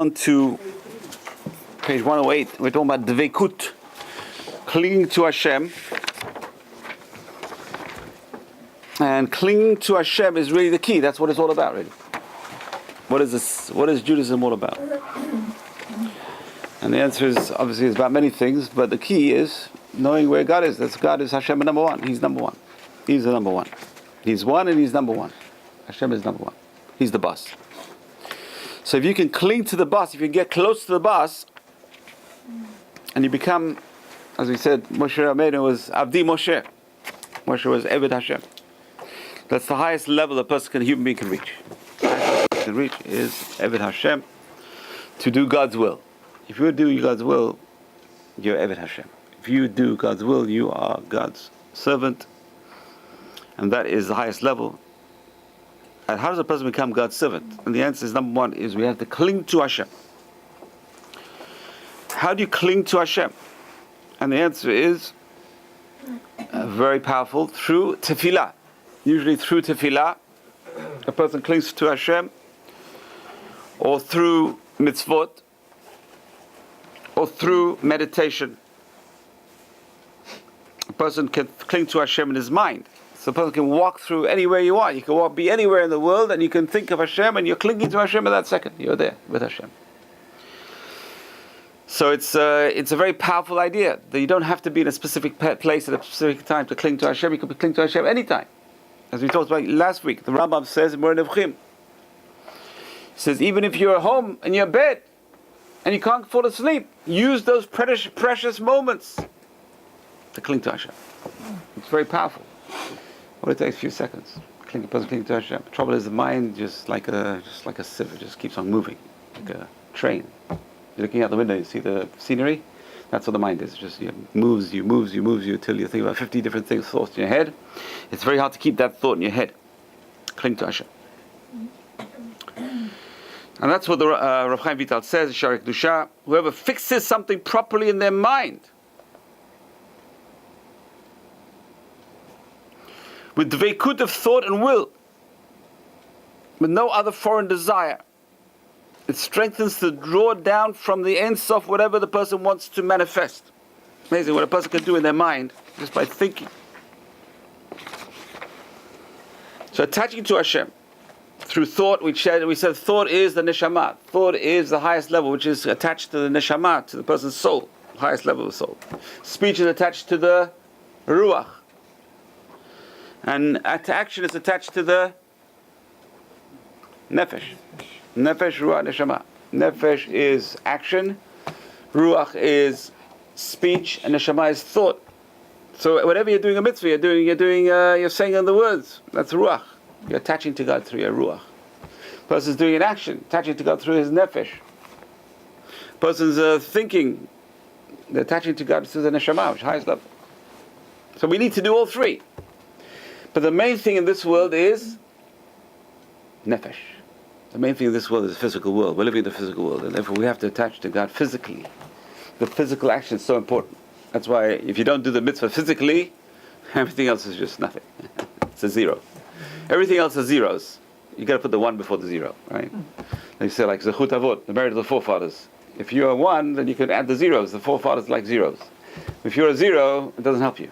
On to page 108, we're talking about Devekut, clinging to Hashem. And clinging to Hashem is really the key. That's what it's all about, really. What is this? What is Judaism all about? And the answer is obviously it's about many things, but the key is knowing where God is. That's God is Hashem number one. He's number one. He's the number one. He's one and he's number one. Hashem is number one. He's the boss. So if you can cling to the boss, if you get close to the boss, and you become, as we said, Moshe Rabbeinu was Avdi Moshe. Moshe was Eved Hashem. That's the highest level a human being can reach. The highest person can reach is Eved Hashem, to do God's will. If you do God's will, you're Eved Hashem. If you do God's will, you are God's servant, and that is the highest level. And how does a person become God's servant? And the answer is, number one, is we have to cling to Hashem. How do you cling to Hashem? And the answer is very powerful, through tefillah. Usually through tefillah, a person clings to Hashem, or through mitzvot, or through meditation. A person can cling to Hashem in his mind. So a person can walk through anywhere you want. You can be anywhere in the world and you can think of Hashem and you're clinging to Hashem in that second. You're there with Hashem. So it's a very powerful idea that you don't have to be in a specific place at a specific time to cling to Hashem. You can cling to Hashem anytime. As we talked about last week, the Rabbi says in Moreh Nevuchim, he says, even if you're at home in your bed and you can't fall asleep, use those precious moments to cling to Hashem. It's very powerful. It takes a few seconds. A person clinging to Hashem. The trouble is the mind just like a sieve. It just keeps on moving, like a train. You're looking out the window, you see the scenery. That's what the mind is. It just moves you until you think about 50 different thoughts in your head. It's very hard to keep that thought in your head. Cling to Hashem. And that's what the Rav Chaim Vital says, Sharik Dusha, whoever fixes something properly in their mind, with Devekut of thought and will, with no other foreign desire, it strengthens to draw down from the Ein Sof whatever the person wants to manifest. Amazing what a person can do in their mind just by thinking. So attaching to Hashem through thought, we said thought is the neshama. Thought is the highest level, which is attached to the neshama, to the person's soul, highest level of the soul. Speech is attached to the ruach. And action is attached to the nefesh. Nefesh, ruach, neshama. Nefesh is action, ruach is speech, and neshama is thought. So whatever you're doing a mitzvah, you're saying in the words. That's ruach. You're attaching to God through your ruach. Person's doing an action, attaching to God through his nefesh. Person's thinking, they're attaching to God through the neshama, which is highest level. So we need to do all three. But the main thing in this world is nefesh. The main thing in this world is the physical world. We're living in the physical world, and therefore we have to attach to God physically. The physical action is so important. That's why if you don't do the mitzvah physically, everything else is just nothing. It's a zero. Everything else is zeros. You got to put the one before the zero, right? They say like Zechut Avot, the merit of the forefathers. If you're a one, then you can add the zeros. The forefathers like zeros. If you're a zero, it doesn't help you.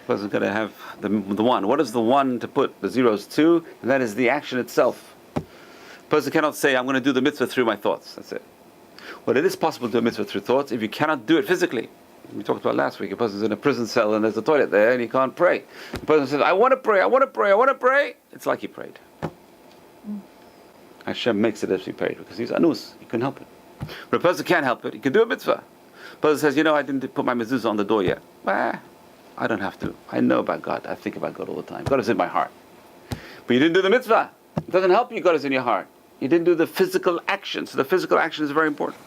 The person's got to have the one. What is the one to put the zeros to? And that is the action itself. The person cannot say, I'm going to do the mitzvah through my thoughts. That's it. Well, it is possible to do a mitzvah through thoughts if you cannot do it physically. We talked about last week. A person's in a prison cell and there's a toilet there and he can't pray. The person says, I want to pray. It's like he prayed. Hashem makes it as he prayed because he's anus. He couldn't help it. But a person can't help it. He can do a mitzvah. A person says, I didn't put my mezuzah on the door yet. I don't have to. I know about God. I think about God all the time. God is in my heart. But you didn't do the mitzvah. It doesn't help you. God is in your heart. You didn't do the physical action. So the physical action is very important.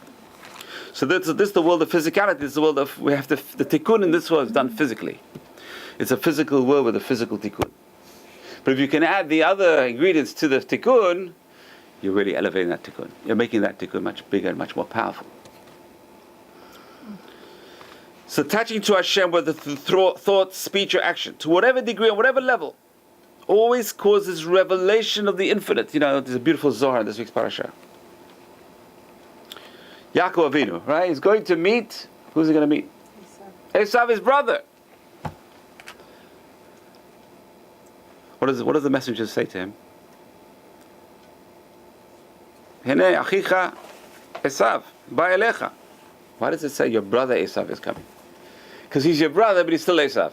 So this is the world of physicality. This is the world of, we have the tikkun in this world is done physically. It's a physical world with a physical tikkun. But if you can add the other ingredients to the tikkun, you're really elevating that tikkun. You're making that tikkun much bigger and much more powerful. So attaching to Hashem, whether through thought, speech, or action, to whatever degree, on whatever level, always causes revelation of the infinite. There's a beautiful Zohar in this week's parasha. Yaakov Avinu, right? He's going to meet, who's he going to meet? Esav, his brother. What does the messenger say to him? Hine achicha Esav, ba'elecha. Why does it say your brother Esav is coming? Because he's your brother, but he's still Esav.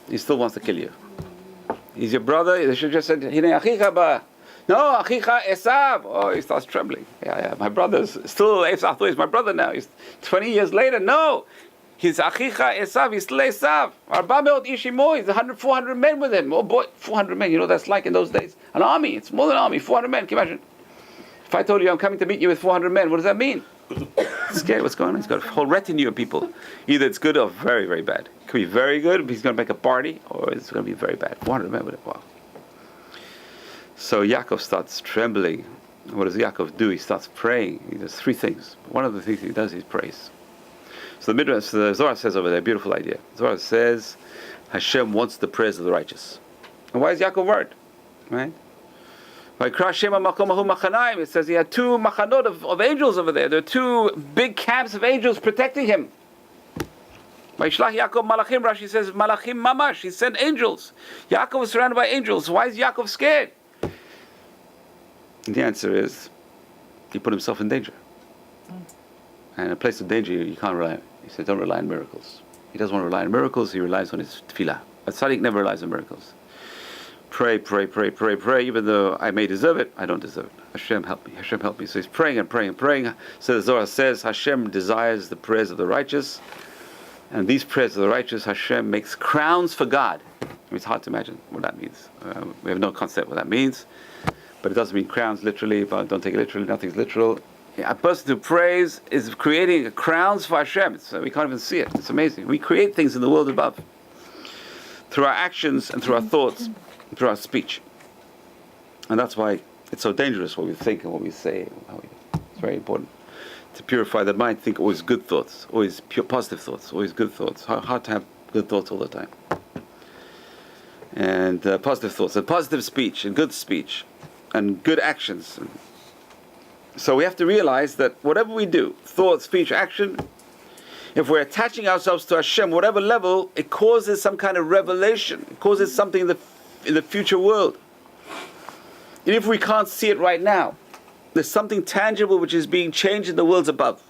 He still wants to kill you. He's your brother. They should have just said, Hine achicha ba. No, achicha Esav. Oh, he starts trembling. Yeah, my brother's still Esav. He's my brother now. He's 20 years later. No, he's achicha Esav. He's still Esav. Arba meot ishimo. He's 400 men with him. Oh boy, 400 men. You know what that's like in those days? An army. It's more than an army. 400 men. Can you imagine? If I told you I'm coming to meet you with 400 men, what does that mean? It's scary. What's going on? He's got a whole retinue of people. Either it's good or very, very bad. It could be very good, he's going to make a party, or it's going to be very bad. 400 men with it. Wow. So Yaakov starts trembling. What does Yaakov do? He starts praying. He does three things. One of the things he does is prays. So the Zohar says over there, beautiful idea. Zohar says, Hashem wants the prayers of the righteous. And why is Yaakov worried? Right? It says he had two machanot of angels over there. There are two big camps of angels protecting him. Rashi says, Malachim mamash. He sent angels. Yaakov was surrounded by angels. Why is Yaakov scared? And the answer is, he put himself in danger. And in a place of danger, you can't rely. He said, don't rely on miracles. He doesn't want to rely on miracles. He relies on his tefillah. A tzaddik never relies on miracles. Pray, even though I may deserve it, I don't deserve it. Hashem help me, Hashem help me. So he's praying and praying and praying. So the Zohar says, Hashem desires the prayers of the righteous, and these prayers of the righteous, Hashem makes crowns for God. I mean, it's hard to imagine what that means. We have no concept what that means, but it doesn't mean crowns literally. But don't take it literally, nothing's literal. A person who prays is creating crowns for Hashem. We can't even see it. It's amazing. We create things in the world above through our actions and through our thoughts, through our speech. And that's why it's so dangerous what we think and what we say. It's very important to purify the mind. Think always good thoughts, always pure positive thoughts, always good thoughts. Hard to have good thoughts all the time. And positive thoughts and positive speech and good actions. So we have to realize that whatever we do, thought, speech, action, if we're attaching ourselves to Hashem, whatever level, it causes some kind of revelation. It causes something in the future world. And if we can't see it right now, there's something tangible which is being changed in the worlds above.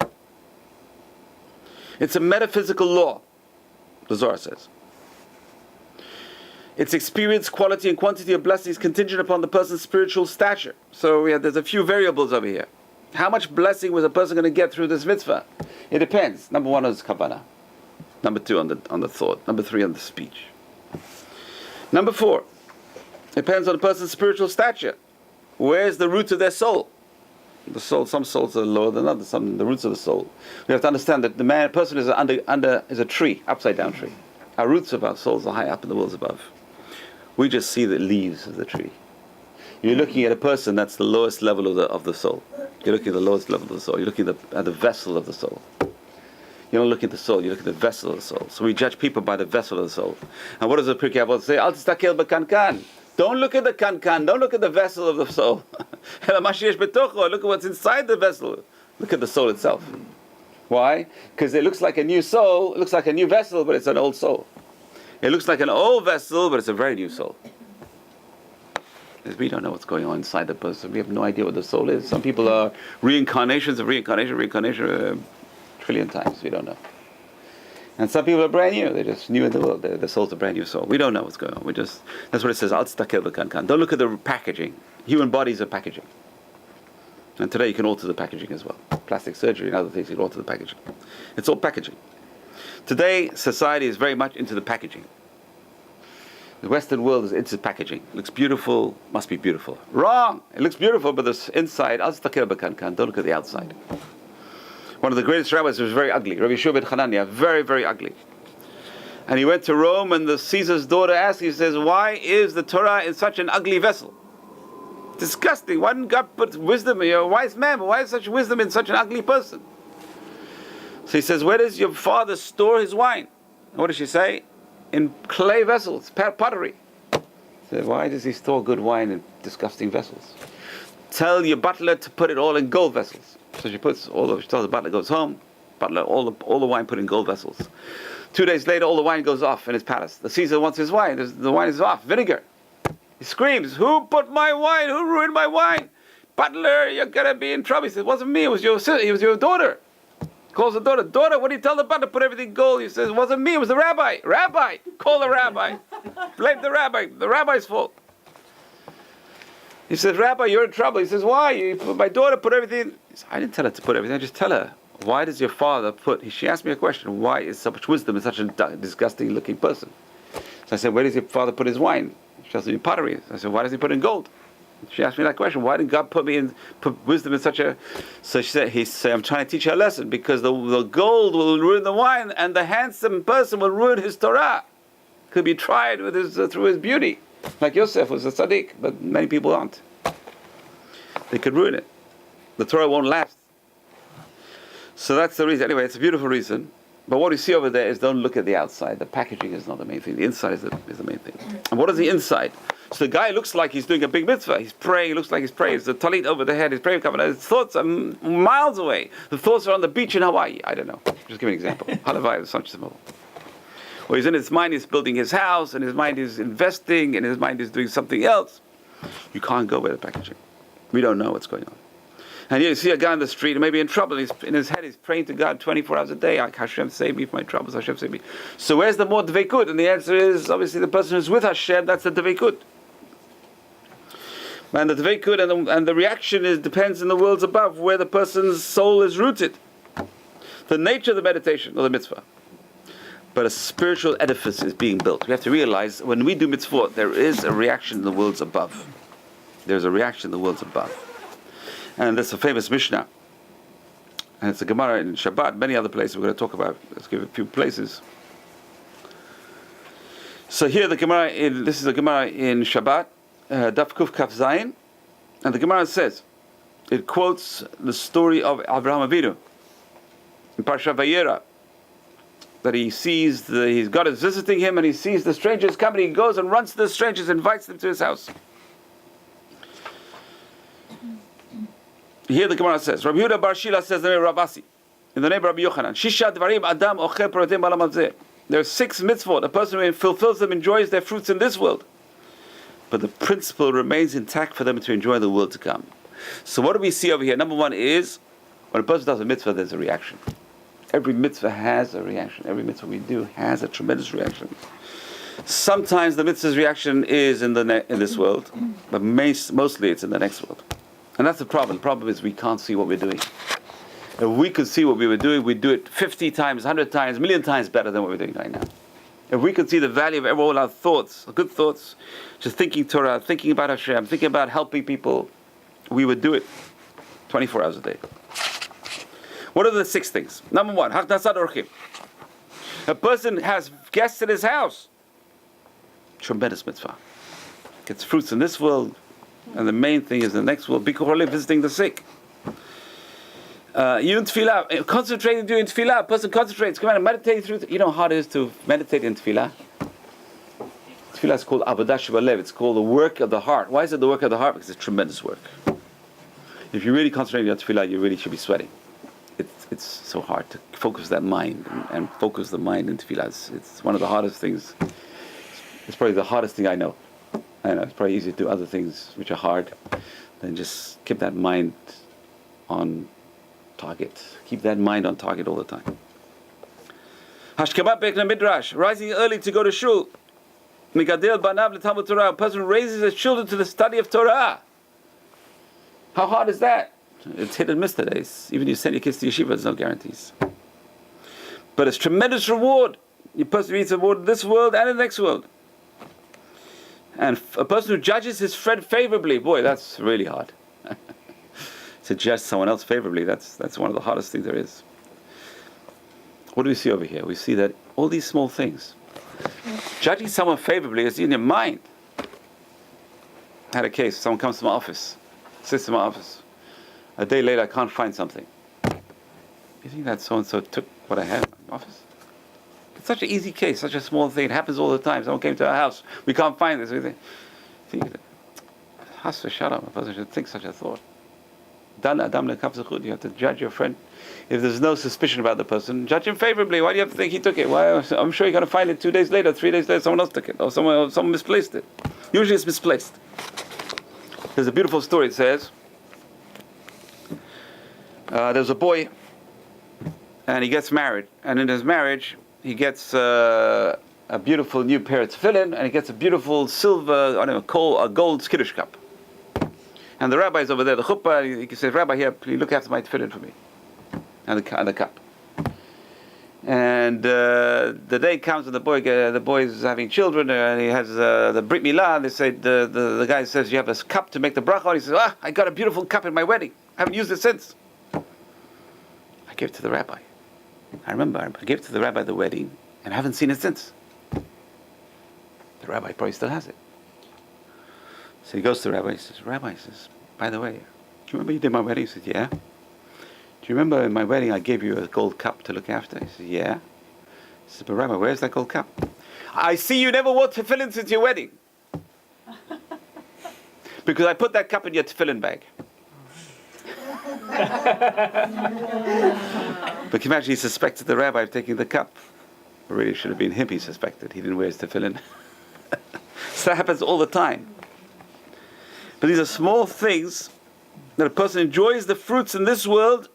It's a metaphysical law, the Zohar says. Its experience, quality, and quantity of blessings contingent upon the person's spiritual stature. So there's a few variables over here. How much blessing was a person going to get through this mitzvah? It depends. Number one is kavanah. Number two on the thought. Number three on the speech. Number four, depends on the person's spiritual stature. Where's the roots of their soul? The soul. Some souls are lower than others. The roots of the soul. We have to understand that the person is is a tree, upside down tree. Our roots of our souls are high up in the worlds above. We just see the leaves of the tree. You're looking at a person that's the lowest level of the soul. You're looking at the lowest level of the soul. You're looking at the vessel of the soul. You don't look at the soul, you look at the vessel of the soul. So we judge people by the vessel of the soul. And what does the Pirkei Avot say? Al tistakel b'kankan. Don't look at the kankan, don't look at the vessel of the soul. Look at what's inside the vessel. Look at the soul itself. Why? Because it looks like a new soul, it looks like a new vessel, but it's an old soul. It looks like an old vessel, but it's a very new soul. Because we don't know what's going on inside the person. We have no idea what the soul is. Some people are reincarnations of reincarnation, a trillion times. We don't know. And some people are brand new. They're just new in the world. Their soul's a brand new soul. We don't know what's going on. That's what it says. Al tistakel b'kankan. Don't look at the packaging. Human bodies are packaging. And today you can alter the packaging as well. Plastic surgery and other things, you can alter the packaging. It's all packaging. Today, society is very much into the packaging. The Western world is into packaging. It looks beautiful, must be beautiful. Wrong! It looks beautiful, but the inside, al tistakel b'kankan. Don't look at the outside. One of the greatest rabbis was very ugly. Rabbi Yeshua ben Hanania, very, very ugly. And he went to Rome, and the Caesar's daughter asked, he says, why is the Torah in such an ugly vessel? Disgusting. Why didn't God put wisdom in a wise man? But why is such wisdom in such an ugly person? So he says, where does your father store his wine? And what does she say? In clay vessels, pottery. So why does he store good wine in disgusting vessels? Tell your butler to put it all in gold vessels. So she tells the butler, goes home, butler, all the wine put in gold vessels. 2 days later, all the wine goes off in his palace. The Caesar wants his wine. The wine is off, vinegar. He screams, "Who put my wine? Who ruined my wine? Butler, you're gonna be in trouble." He says, "It wasn't me, it was your sister, it was your daughter." Calls the daughter, "Daughter, what do you tell the butler? Put everything gold." He says, "It wasn't me, it was the rabbi." "Rabbi, call the rabbi. Blame the rabbi. The rabbi's fault." He says, "Rabbi, you're in trouble." He says, "Why? My daughter put everything." He says, "I didn't tell her to put everything. I just tell her, why does your father put..." She asked me a question. Why is so much wisdom in such a disgusting looking person? So I said, "Where does your father put his wine?" She tells me pottery. I said, "Why does he put in gold?" She asked me that question. Why did God put wisdom in such a... So she said, "I'm trying to teach her a lesson, because the gold will ruin the wine, and the handsome person will ruin his Torah. Could be tried with through his beauty. Like Yosef was a tzaddik, but many people aren't. They could ruin it. The Torah won't last." So that's the reason. Anyway, it's a beautiful reason. But what we see over there is, don't look at the outside. The packaging is not the main thing. The inside is the main thing. And what is the inside? So the guy looks like he's doing a big mitzvah. He's praying. He looks like he's praying. There's a talit over the head. He's praying. His thoughts are miles away. The thoughts are on the beach in Hawaii. I don't know. Just give me an example. Halavai is such a Or he's in his mind, he's building his house, and his mind is investing, and his mind is doing something else. You can't go by the packaging. We don't know what's going on. And you see a guy on the street, and maybe in trouble, he's in his head, he's praying to God 24 hours a day. Hashem, save me from my troubles. Hashem, save me. So where's the more Devekut? And the answer is, obviously, the person who's with Hashem, that's the Devekut. And the Devekut and the reaction depends in the worlds above, where the person's soul is rooted. The nature of the meditation, or the mitzvah. But a spiritual edifice is being built. We have to realize, when we do mitzvot, there is a reaction in the worlds above. There's a reaction in the worlds above. And that's a famous Mishnah. And it's a Gemara in Shabbat, many other places we're going to talk about. Let's give a few places. So here this is a Gemara in Shabbat, Daf Kuf Kaf Zayin. And the Gemara says, it quotes the story of Avraham Avinu in Parsha Vayera, that he sees, his God is visiting him, and he sees the strangers coming. He goes and runs to the strangers, invites them to his house. Here the Gemara says, Rabbi Yehuda Bar Shila says, the name of Rabbi, in the name of Rabbi Yochanan, Shisha Dvarim Adam Ochel Protem Ba'olam Hazeh. There are 6 mitzvot. A person who fulfills them enjoys their fruits in this world. But the principle remains intact for them to enjoy the world to come. So what do we see over here? Number 1 is, when a person does a mitzvah, there's a reaction. Every mitzvah has a reaction. Every mitzvah we do has a tremendous reaction. Sometimes the mitzvah's reaction is in this world, but mostly it's in the next world. And that's the problem. The problem is we can't see what we're doing. If we could see what we were doing, we'd do it 50 times, 100 times, 1,000,000 times better than what we're doing right now. If we could see the value of all our thoughts, good thoughts, just thinking Torah, thinking about Hashem, thinking about helping people, we would do it 24 hours a day. What are the 6 things? Number 1, Haknasat Orchim. A person has guests in his house. Tremendous mitzvah. Gets fruits in this world, and the main thing is the next world. Bikur Holim, visiting the sick. You in tefillah, concentrating doing tefillah. A person concentrates, come on, and meditating through. You know how hard it is to meditate in tefillah? Tefillah is called Avodah Shebalev. It's called the work of the heart. Why is it the work of the heart? Because it's tremendous work. If you really concentrate on your tefillah, you really should be sweating. It's so hard to focus that mind and focus the mind in tefillah. It's one of the hardest things. It's probably the hardest thing I know. I know it's probably easier to do other things which are hard than just keep that mind on target. Keep that mind on target all the time. Hashkabat Bekna Midrash, rising early to go to shul. Migadel Banav L'Talmud Torah, a person raises his children to the study of Torah. How hard is that? It's hit and miss today. Even you send your kids to yeshiva, there's no guarantees. But it's tremendous reward. Your person reads the reward in this world and in the next world. And a person who judges his friend favorably, boy, that's really hard. To judge someone else favorably, that's one of the hardest things there is. What do we see over here? We see that all these small things. Judging someone favorably is in your mind. I had a case, someone comes to my office, sits in my office. A day later, I can't find something. You think that so-and-so took what I had in my office? It's such an easy case, such a small thing. It happens all the time. Someone came to our house. We can't find this. Think, Has v'shalom, a person should think such a thought. You have to judge your friend. If there's no suspicion about the person, judge him favorably. Why do you have to think he took it? Why? I'm sure you're going to find it 2 days later, 3 days later, someone else took it, or someone misplaced it. Usually it's misplaced. There's a beautiful story. It says there's a boy, and he gets married, and in his marriage he gets a beautiful new pair of tefillin, and he gets a beautiful silver, a gold Kiddush cup. And the rabbi is over there, the chuppah. He says, "Rabbi, here, please look after my tefillin for me, and the cup." And the day comes, and the boy is having children, and he has the brit milah. And they say the guy says, "You have a cup to make the bracha." And he says, "I got a beautiful cup in my wedding. I haven't used it since. I gave it to the rabbi. I remember I gave it to the rabbi at the wedding, and I haven't seen it since." The rabbi probably still has it. So he goes to the rabbi. He says, "Rabbi," he says, "by the way, do you remember you did my wedding?" He says, "Yeah." "Do you remember in my wedding I gave you a gold cup to look after?" He says, "Yeah." He says, "But Rabbi, where's that gold cup?" "I see you never wore tefillin since your wedding." "Because I put that cup in your tefillin bag." But can you imagine, he suspected the rabbi of taking the cup. It really should have been him he suspected. He didn't wear his tefillin. So that happens all the time. But these are small things that a person enjoys the fruits in this world,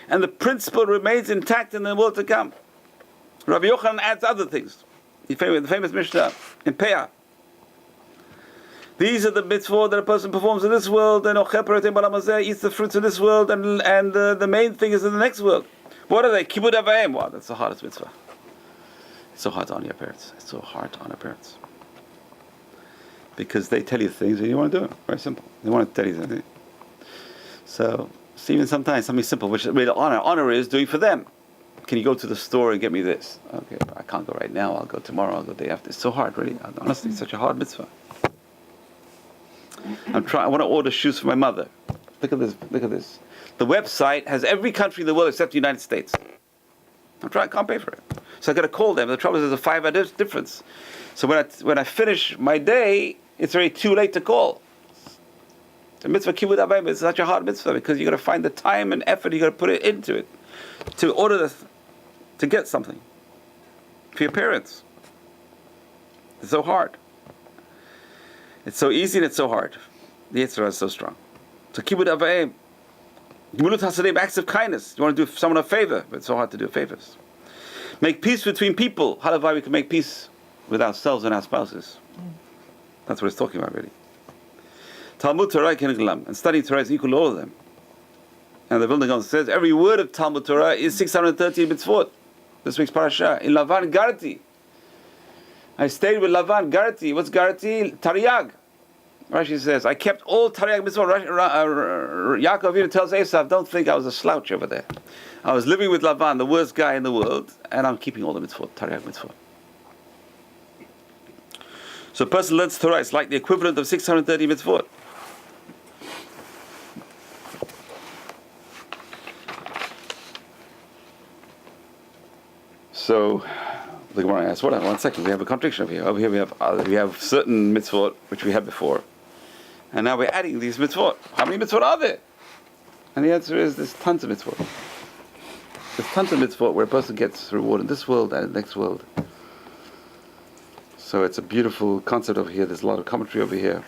and the principle remains intact in the world to come. Rabbi Yochanan adds other things. The famous Mishnah in Peah. These are the mitzvot that a person performs in this world, and eats the fruits in this world, and the main thing is in the next world. What are they? Kibud avayim. Wow, that's the hardest mitzvah. It's so hard to honor your parents. It's so hard to honor parents. Because they tell you things and you want to do them. Very simple. They want to tell you something. So even sometimes something simple, which really honor is doing for them. Can you go to the store and get me this? Okay, I can't go right now. I'll go tomorrow. I'll go the day after. It's so hard, really. Honestly, it's such a hard mitzvah. I want to order shoes for my mother. Look at this. Look at this. The website has every country in the world except the United States. I can't pay for it. So I got to call them. The trouble is there's a 5 hour difference. So when I finish my day, it's already too late to call. The mitzvah kibud abayim is such a hard mitzvah because you got to find the time and effort you got to put it into it to order to get something for your parents. It's so hard. It's so easy and it's so hard. The Yitzhak is so strong. So kibud abayim, Gemilut hasadim, acts of kindness. You want to do someone a favor, but it's so hard to do favors. Make peace between people. Halavai, we can make peace with ourselves and our spouses. That's what it's talking about, really. Talmud Torah and studying Torah is equal to all of them. And the Vilna Gaon says every word of Talmud Torah is 613 mitzvot. This week's parasha in Lavan Garti. I stayed with Lavan Garti. What's Garti? Taryag. Rashi says I kept all Taryag mitzvot. Yaakov Avinu tells Esav, don't think I was a slouch over there. I was living with Lavan, the worst guy in the world, and I'm keeping all the mitzvot, Taryag mitzvot. So a person learns Torah, it's like the equivalent of 630 mitzvot. So the Gemara asks, one second, we have a contradiction over here. Over here we have certain mitzvot which we had before, and now we're adding these mitzvot. How many mitzvot are there? And the answer is there's tons of mitzvot. There's tons of mitzvot where a person gets reward in this world and in the next world. So it's a beautiful concept over here. There's a lot of commentary over here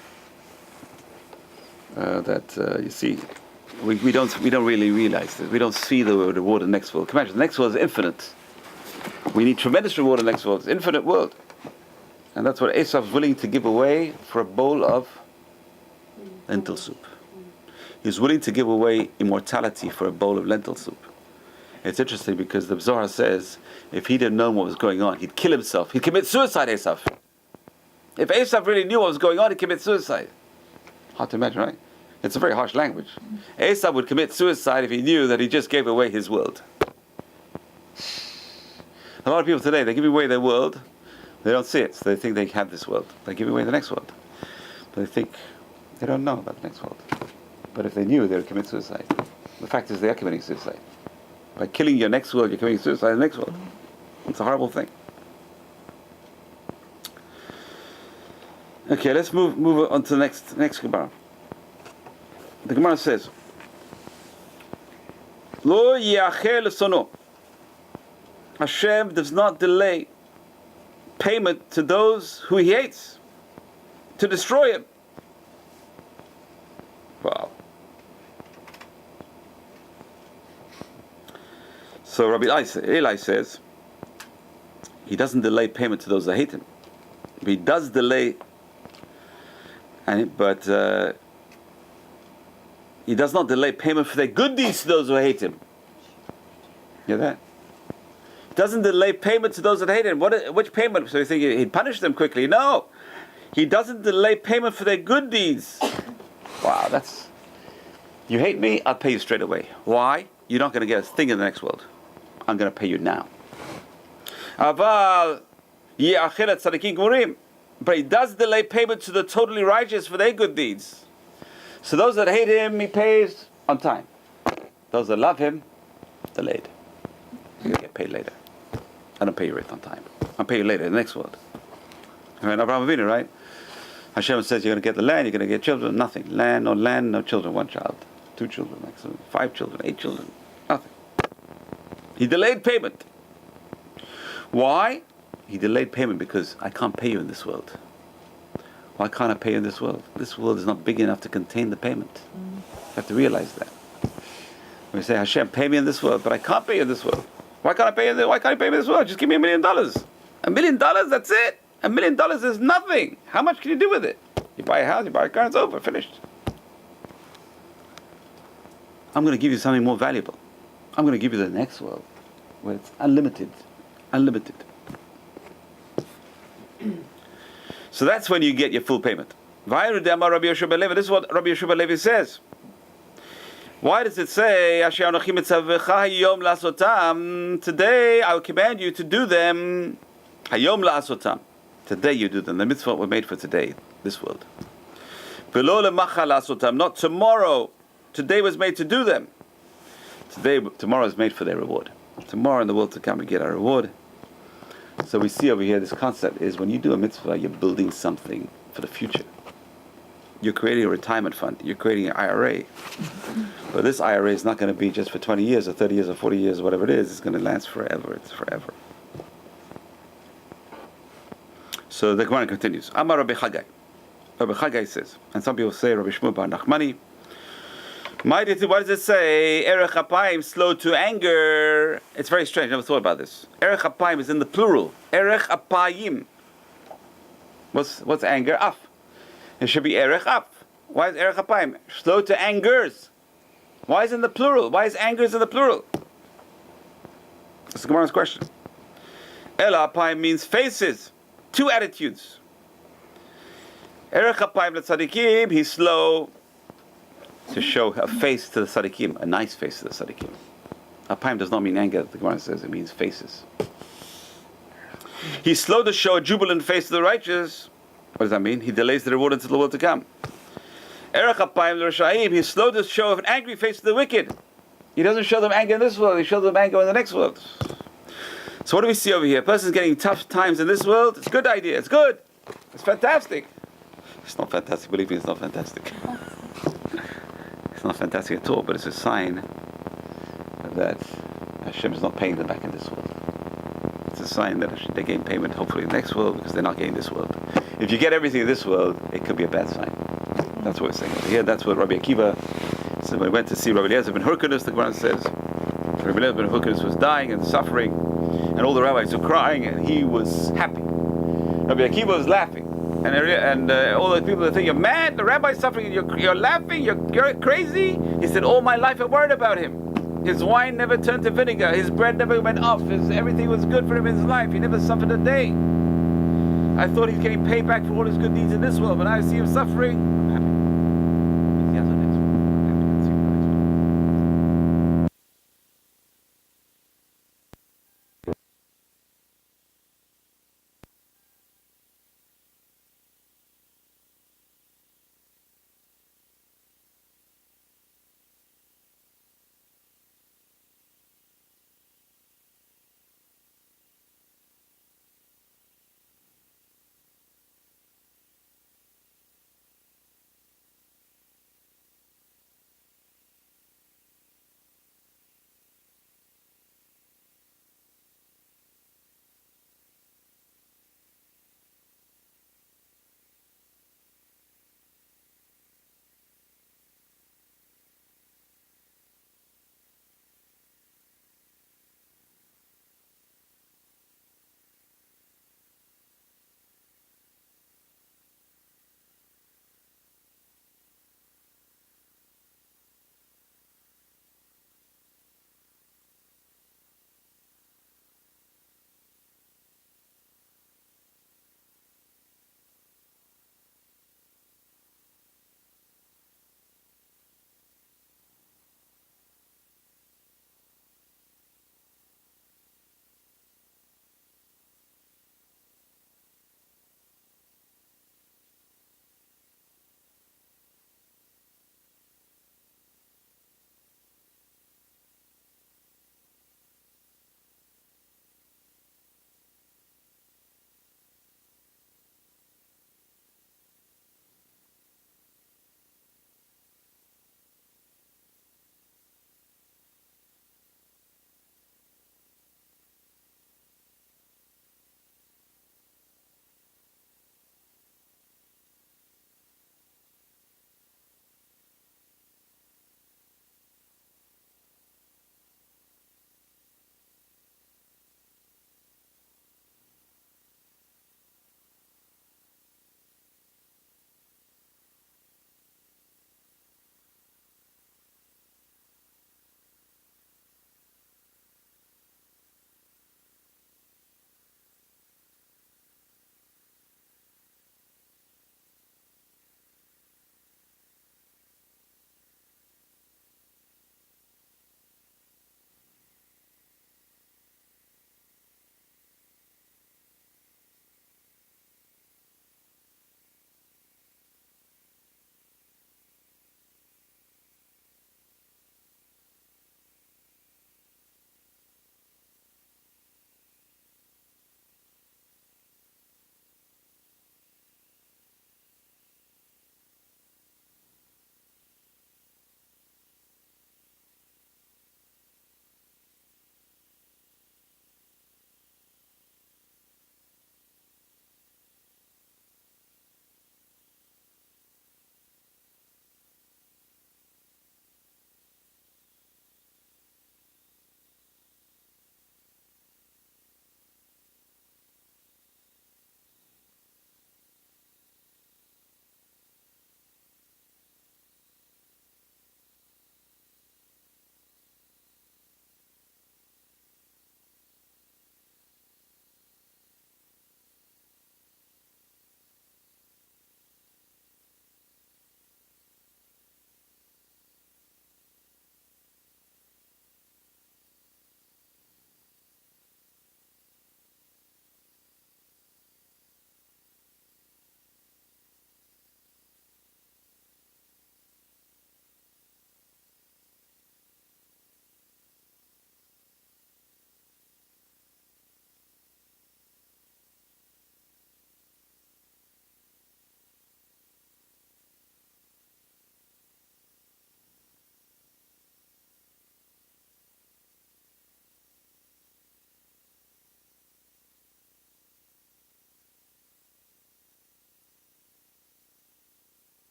that you see. We don't really realize this. We don't see the reward in the next world. Imagine the next world is infinite. We need tremendous reward in the next world. It's an infinite world, and that's what Esau is willing to give away for a bowl of lentil soup. He's willing to give away immortality for a bowl of lentil soup. It's interesting because the Zohar says if he didn't know what was going on, he'd kill himself. He'd commit suicide, Esav. If Esav really knew what was going on, he'd commit suicide. Hard to imagine, right? It's a very harsh language. Esav would commit suicide if he knew that he just gave away his world. A lot of people today, they give away their world, they don't see it, so they think they have this world. They give away the next world. But they think they don't know about the next world. But if they knew, they would commit suicide. The fact is they are committing suicide. By killing your next world, you're committing suicide in the next world. It's a horrible thing. Okay, let's move on to the next Gemara. The Gemara says, Lo yacher lesono. Hashem does not delay payment to those who He hates, to destroy him. Wow. So Rabbi Eli says, He doesn't delay payment to those that hate Him. He does delay, but He does not delay payment for their good deeds to those who hate Him. You hear that? He doesn't delay payment to those that hate Him. Which payment? So you think He'd punish them quickly? No. He doesn't delay payment for their good deeds. Wow, that's... You hate me, I'll pay you straight away. Why? You're not going to get a thing in the next world. I'm going to pay you now. But He does delay payment to the totally righteous for their good deeds. So those that hate Him, He pays on time. Those that love Him, delayed. You're going to get paid later. I don't pay you right on time. I'll pay you later in the next world. I mean, Abraham Avinu, right? Hashem says you're going to get the land, you're going to get children, nothing. Land, no children, 1 child. 2 children, maximum. 5 children, 8 children, nothing. He delayed payment. Why? He delayed payment because I can't pay you in this world. Why can't I pay you in this world? This world is not big enough to contain the payment. You have to realize that. We say, Hashem, pay me in this world, but I can't pay you in this world. Why can't I pay you? Why can't you pay me in this world? Just give me $1 million. $1 million, that's it. $1 million is nothing. How much can you do with it? You buy a house, you buy a car, it's over, finished. I'm going to give you something more valuable. I'm going to give you the next world, where it's unlimited. Unlimited. So that's when you get your full payment. This is what Rabbi Yeshua Levi says. Why does it say, today I will command you to do them, today you do them. The mitzvah were made for today, this world. Not tomorrow. Today was made to do them. Tomorrow is made for their reward. Tomorrow in the world to come we get our reward. So we see over here this concept is when you do a mitzvah, you're building something for the future. You're creating a retirement fund. You're creating an IRA. But this IRA is not going to be just for 20 years or 30 years or 40 years or whatever it is. It's going to last forever. It's forever. So the Gemara continues. Amar Rabbi Chagai. Rabbi Chagai says, and some people say Rabbi Shmuel bar Nachmani. What does it say? Erech Apayim, slow to anger. It's very strange. I never thought about this. Erech Apayim is in the plural. Erech Apayim. What's anger? Af. It should be Erech Af. Why is Erech Apayim? Slow to angers. Why is it in the plural? Why is angers in the plural? That's the Gemara's question. Ela Apayim means faces. 2 attitudes. Erech Apayim l'tzadikim, he's slow to show a face to the tzaddikim, a nice face to the tzaddikim. Apayim does not mean anger, the Gemara says, it means faces. He's slow to show a jubilant face to the righteous. What does that mean? He delays the reward until the world to come. Erech Apayim l'rashaim, he's slow to show an angry face to the wicked. He doesn't show them anger in this world, he shows them anger in the next world. So what do we see over here? A person's getting tough times in this world. It's a good idea, it's good. It's fantastic. It's not fantastic, believe me, it's not fantastic. It's not fantastic at all, but it's a sign that Hashem is not paying them back in this world. It's a sign that they're getting payment hopefully in the next world because they're not getting this world. If you get everything in this world, it could be a bad sign. That's what we're saying over here. That's what Rabbi Akiva said when he went to see Rabbi Eliezer ben Hyrcanus. The Quran says Rabbi Eliezer ben Hyrcanus was dying and suffering, and all the rabbis were crying, and he was happy. Rabbi Akiva was laughing. And all the people that think you're mad, the rabbi's suffering, you're laughing, you're crazy. He said, all my life I worried about him. His wine never turned to vinegar, his bread never went off, everything was good for him in his life. He never suffered a day. I thought he's getting paid back for all his good deeds in this world, but now I see him suffering. I'm happy.